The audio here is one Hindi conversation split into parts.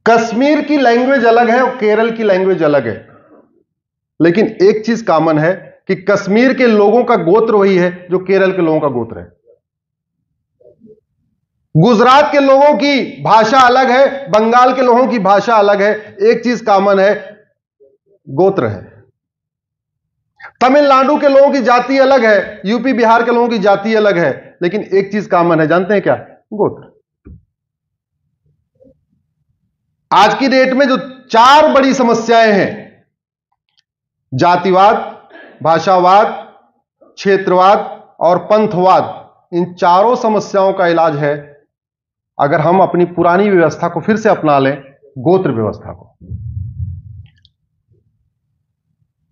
कश्मीर की लैंग्वेज अलग है और केरल की लैंग्वेज अलग है, लेकिन एक चीज कॉमन है कि कश्मीर के लोगों का गोत्र वही है जो केरल के लोगों का गोत्र है। गुजरात के लोगों की भाषा अलग है, बंगाल के लोगों की भाषा अलग है, एक चीज कॉमन है, गोत्र है। तमिलनाडु के लोगों की जाति अलग है, यूपी बिहार के लोगों की जाति अलग है, लेकिन एक चीज कॉमन है, जानते हैं क्या? गोत्र। आज की डेट में जो 4 बड़ी समस्याएं हैं, जातिवाद, भाषावाद, क्षेत्रवाद और पंथवाद, इन चारों समस्याओं का इलाज है अगर हम अपनी पुरानी व्यवस्था को फिर से अपना लें, गोत्र व्यवस्था को।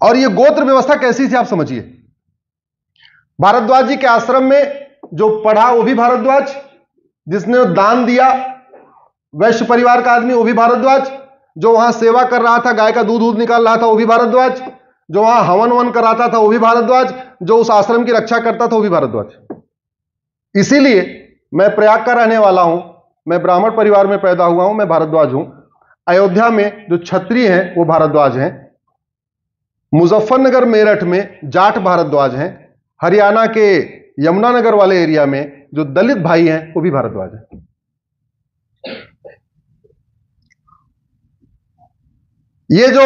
और यह गोत्र व्यवस्था कैसी थी आप समझिए। भारद्वाज जी के आश्रम में जो पढ़ा वो भी भारद्वाज, जिसने दान दिया वैश्य परिवार का आदमी वो भी भारद्वाज, जो वहां सेवा कर रहा था, गाय का दूध निकाल रहा था वो भी भारद्वाज, जो वहां हवन वन कराता था वो भी भारद्वाज, जो उस आश्रम की रक्षा करता था वो भी भारद्वाज। इसीलिए मैं प्रयाग का रहने वाला हूं, मैं ब्राह्मण परिवार में पैदा हुआ हूं, मैं भारद्वाज हूं। अयोध्या में जो क्षत्रिय हैं वो भारद्वाज हैं, मुजफ्फरनगर मेरठ में जाट भारद्वाज हैं, हरियाणा के यमुनानगर वाले एरिया में जो दलित भाई हैं वो भी भारद्वाज हैं। ये जो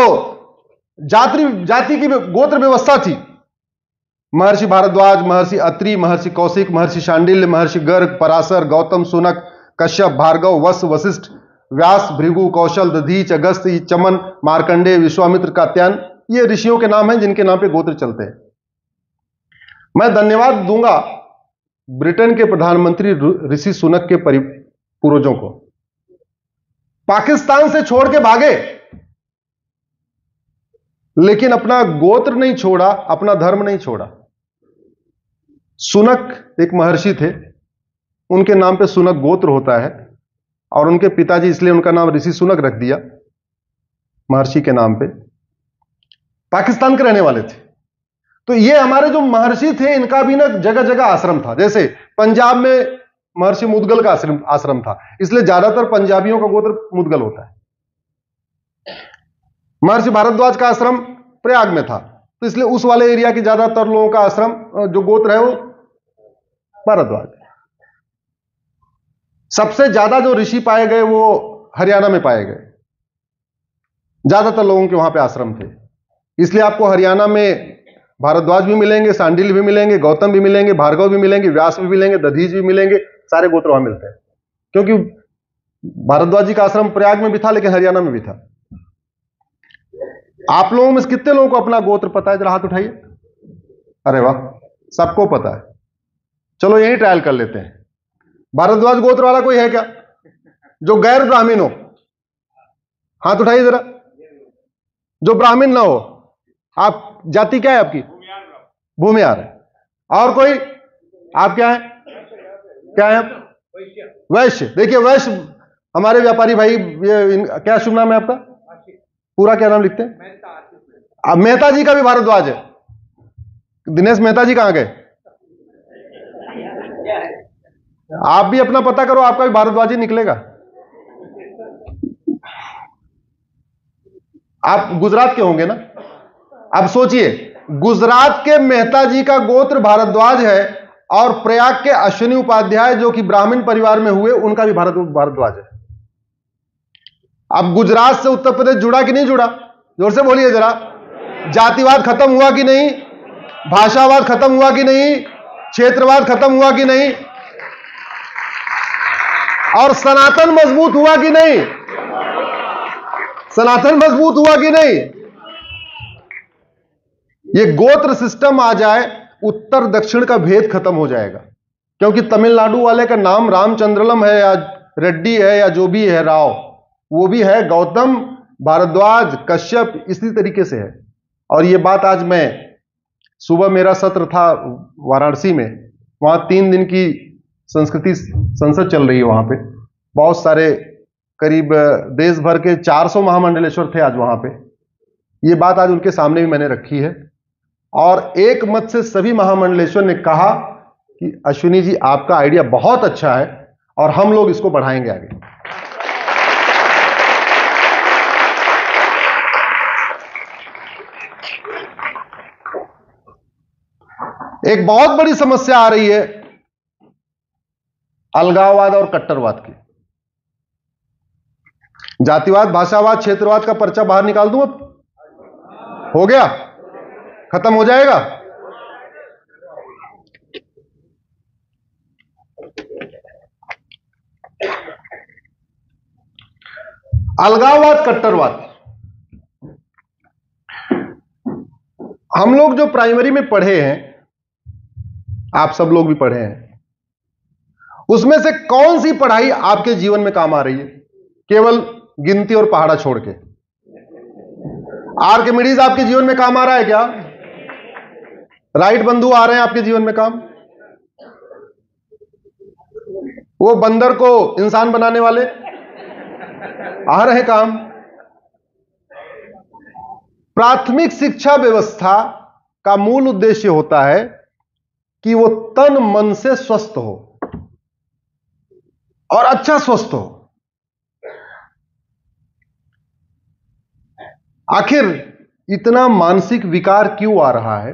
जाति की गोत्र व्यवस्था थी, महर्षि भारद्वाज, महर्षि अत्रि, महर्षि कौशिक, महर्षि शांडिल्य, महर्षि गर्ग, पराशर, गौतम, सुनक, कश्यप, भार्गव, वस, वशिष्ठ, व्यास, भृगु, कौशल, दधीच, अगस्त, चमन, मार्कंडेय, विश्वामित्र, कात्यायन, ये ऋषियों के नाम हैं जिनके नाम पे गोत्र चलते हैं। मैं धन्यवाद दूंगा ब्रिटेन के प्रधानमंत्री ऋषि सुनक के पूर्वजों को। पाकिस्तान से छोड़ के भागे, लेकिन अपना गोत्र नहीं छोड़ा, अपना धर्म नहीं छोड़ा। सुनक एक महर्षि थे, उनके नाम पे सुनक गोत्र होता है, और उनके पिताजी इसलिए उनका नाम ऋषि सुनक रख दिया महर्षि के नाम पे। पाकिस्तान के रहने वाले थे। तो ये हमारे जो महर्षि थे इनका भी ना जगह जगह आश्रम था। जैसे पंजाब में महर्षि मुदगल का आश्रम था, इसलिए ज्यादातर पंजाबियों का गोत्र मुदगल होता है। महर्षि भारद्वाज का आश्रम प्रयाग में था, तो इसलिए उस वाले एरिया के ज्यादातर लोगों का आश्रम जो गोत्र है वो भारद्वाज। सबसे ज्यादा जो ऋषि पाए गए वो हरियाणा में पाए गए, ज्यादातर लोगों के वहां पे आश्रम थे। इसलिए आपको हरियाणा में भारद्वाज भी मिलेंगे, सांडिल्य भी मिलेंगे, गौतम भी मिलेंगे, भार्गव भी मिलेंगे, व्यास भी मिलेंगे, दधीच भी मिलेंगे, सारे गोत्र वहां मिलते हैं। क्योंकि भारद्वाज जी का आश्रम प्रयाग में भी था, लेकिन हरियाणा में भी था। आप लोगों में से कितने लोगों को अपना गोत्र पता है? जरा हाथ उठाइए। अरे वाह, सबको पता है। चलो यही ट्रायल कर लेते हैं। भारद्वाज गोत्र वाला कोई है क्या जो गैर ब्राह्मण हो? हाथ उठाइए जरा। जो ब्राह्मण ना हो। आप जाति क्या है आपकी? भूमिहार है। और कोई? आप क्या है? क्या है आप? वैश्य। देखिए वैश्य हमारे व्यापारी भाई, ये क्या शुभ नाम है आपका? पूरा क्या नाम लिखते हैं? अब मेहता जी का भी भारद्वाज है। दिनेश मेहता जी कहां गए? आप भी अपना पता करो, आपका भी भारद्वाज ही निकलेगा। आप गुजरात के होंगे ना? अब सोचिए, गुजरात के मेहता जी का गोत्र भारद्वाज है, और प्रयाग के अश्विनी उपाध्याय जो कि ब्राह्मण परिवार में हुए, उनका भी भारद्वाज है। अब गुजरात से उत्तर प्रदेश जुड़ा कि नहीं जुड़ा? जोर से बोलिए जरा। जातिवाद खत्म हुआ कि नहीं? भाषावाद खत्म हुआ कि नहीं? क्षेत्रवाद खत्म हुआ कि नहीं? और सनातन मजबूत हुआ कि नहीं? सनातन मजबूत हुआ कि नहीं? ये गोत्र सिस्टम आ जाए, उत्तर दक्षिण का भेद खत्म हो जाएगा। क्योंकि तमिलनाडु वाले का नाम रामचंद्रलम है, या रेड्डी है, या जो भी है, राव, वो भी है गौतम, भारद्वाज, कश्यप, इसी तरीके से है। और ये बात आज मैं, सुबह मेरा सत्र था वाराणसी में, वहां 3 दिन की संस्कृति संसद चल रही है। वहां पे बहुत सारे, करीब देश भर के 400 महामंडलेश्वर थे आज वहां पे। ये बात आज उनके सामने भी मैंने रखी है, और एक मत से सभी महामंडलेश्वर ने कहा कि अश्विनी जी आपका आइडिया बहुत अच्छा है और हम लोग इसको बढ़ाएंगे आगे। एक बहुत बड़ी समस्या आ रही है अलगाववाद और कट्टरवाद की। जातिवाद, भाषावाद, क्षेत्रवाद का पर्चा बाहर निकाल दूं अब? हो गया? खत्म हो जाएगा? अलगाववाद, कट्टरवाद, हम लोग जो प्राइमरी में पढ़े हैं, आप सब लोग भी पढ़े हैं, उसमें से कौन सी पढ़ाई आपके जीवन में काम आ रही है? केवल गिनती और पहाड़ा छोड़ के। आर्किमिडीज आपके जीवन में काम आ रहा है क्या? राइट बंधु आ रहे हैं आपके जीवन में काम? वो बंदर को इंसान बनाने वाले आ रहे हैं काम? प्राथमिक शिक्षा व्यवस्था का मूल उद्देश्य होता है कि वो तन मन से स्वस्थ हो और अच्छा स्वस्थ हो। आखिर इतना मानसिक विकार क्यों आ रहा है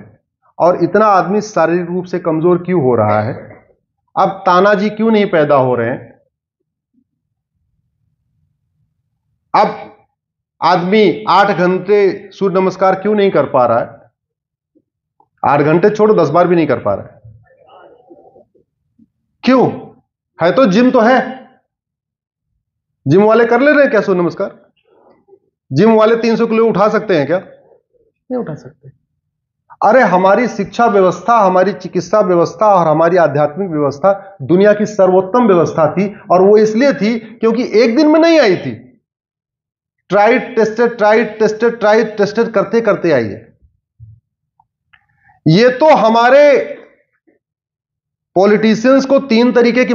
और इतना आदमी शारीरिक रूप से कमजोर क्यों हो रहा है? अब तानाजी क्यों नहीं पैदा हो रहे हैं? अब आदमी 8 घंटे सूर्य नमस्कार क्यों नहीं कर पा रहा है? 8 घंटे छोड़ो, 10 बार भी नहीं कर पा रहा है। क्यों? है तो जिम तो है। जिम वाले कर ले रहे हैं क्या सूर्य नमस्कार? जिम वाले 300 किलो उठा सकते हैं क्या? नहीं उठा सकते। अरे हमारी शिक्षा व्यवस्था, हमारी चिकित्सा व्यवस्था और हमारी आध्यात्मिक व्यवस्था दुनिया की सर्वोत्तम व्यवस्था थी, और वो इसलिए थी क्योंकि एक दिन में नहीं आई थी। Tried tested, tried tested, tried tested करते करते आई है। ये तो हमारे पॉलिटिशियंस को 3 तरीके की